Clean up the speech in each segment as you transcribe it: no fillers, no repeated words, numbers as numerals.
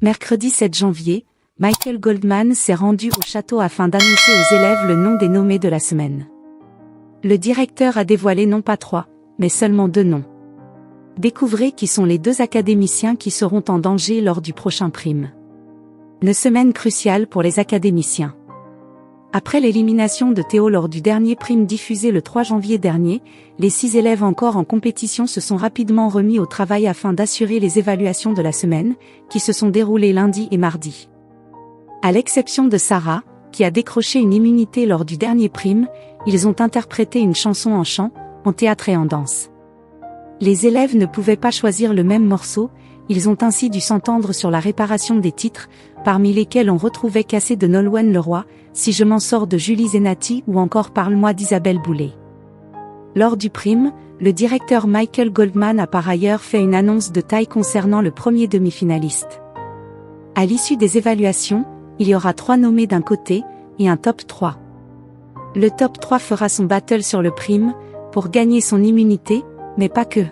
Mercredi 7 janvier, Michael Goldman s'est rendu au château afin d'annoncer aux élèves le nom des nommés de la semaine. Le directeur a dévoilé non pas 3, mais seulement 2 noms. Découvrez qui sont les 2 académiciens qui seront en danger lors du prochain prime. Une semaine cruciale pour les académiciens. Après l'élimination de Théo lors du dernier prime diffusé le 3 janvier dernier, les 6 élèves encore en compétition se sont rapidement remis au travail afin d'assurer les évaluations de la semaine, qui se sont déroulées lundi et mardi. À l'exception de Sarah, qui a décroché une immunité lors du dernier prime, ils ont interprété une chanson en chant, en théâtre et en danse. Les élèves ne pouvaient pas choisir le même morceau, ils ont ainsi dû s'entendre sur la réparation des titres, parmi lesquels on retrouvait Cassé de Nolwenn Leroy, Si je m'en sors de Julie Zenati ou encore Parle-moi d'Isabelle Boulay. Lors du prime, le directeur Michael Goldman a par ailleurs fait une annonce de taille concernant le premier demi-finaliste. À l'issue des évaluations, il y aura 3 nommés d'un côté, et un top 3. Le top 3 fera son battle sur le prime, pour gagner son immunité, mais pas que.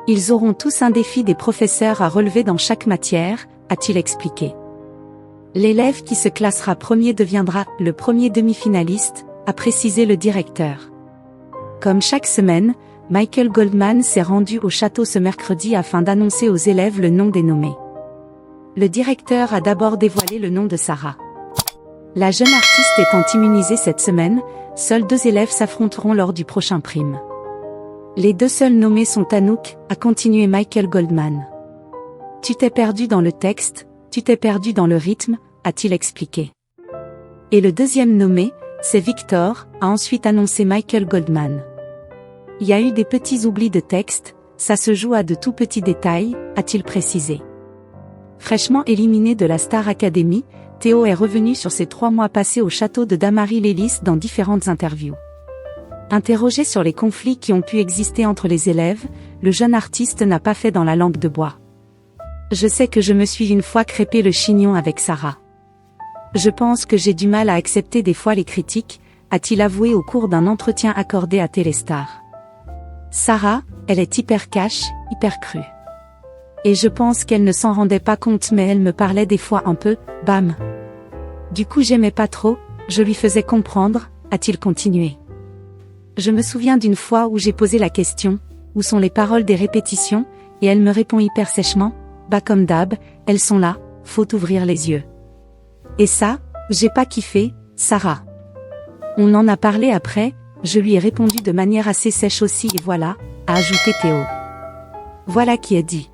Ils auront tous un défi des professeurs à relever dans chaque matière, a-t-il expliqué. L'élève qui se classera premier deviendra le premier demi-finaliste, a précisé le directeur. Comme chaque semaine, Michael Goldman s'est rendu au château ce mercredi afin d'annoncer aux élèves le nom des nommés. Le directeur a d'abord dévoilé le nom de Sarah. La jeune artiste étant immunisée cette semaine, seuls 2 élèves s'affronteront lors du prochain prime. Les 2 seuls nommés sont Anouk, a continué Michael Goldman. Tu t'es perdu dans le texte, tu t'es perdu dans le rythme, a-t-il expliqué. Et le deuxième nommé, c'est Victor, a ensuite annoncé Michael Goldman. Il y a eu des petits oublis de texte, ça se joue à de tout petits détails, a-t-il précisé. Fraîchement éliminé de la Star Academy, Théo est revenu sur ses 3 mois passés au château de Damary-Lélis dans différentes interviews. Interrogé sur les conflits qui ont pu exister entre les élèves, le jeune artiste n'a pas fait dans la langue de bois. Je sais que je me suis une fois crêpé le chignon avec Sarah. Je pense que j'ai du mal à accepter des fois les critiques, a-t-il avoué au cours d'un entretien accordé à Téléstar. Sarah, elle est hyper cash, hyper crue. Et je pense qu'elle ne s'en rendait pas compte mais elle me parlait des fois un peu, bam. Du coup j'aimais pas trop, je lui faisais comprendre, a-t-il continué. Je me souviens d'une fois où j'ai posé la question, où sont les paroles des répétitions, et elle me répond hyper sèchement, bah comme d'hab, elles sont là, faut ouvrir les yeux. Et ça, j'ai pas kiffé, Sarah. On en a parlé après, je lui ai répondu de manière assez sèche aussi et voilà, a ajouté Théo. Voilà qui est dit.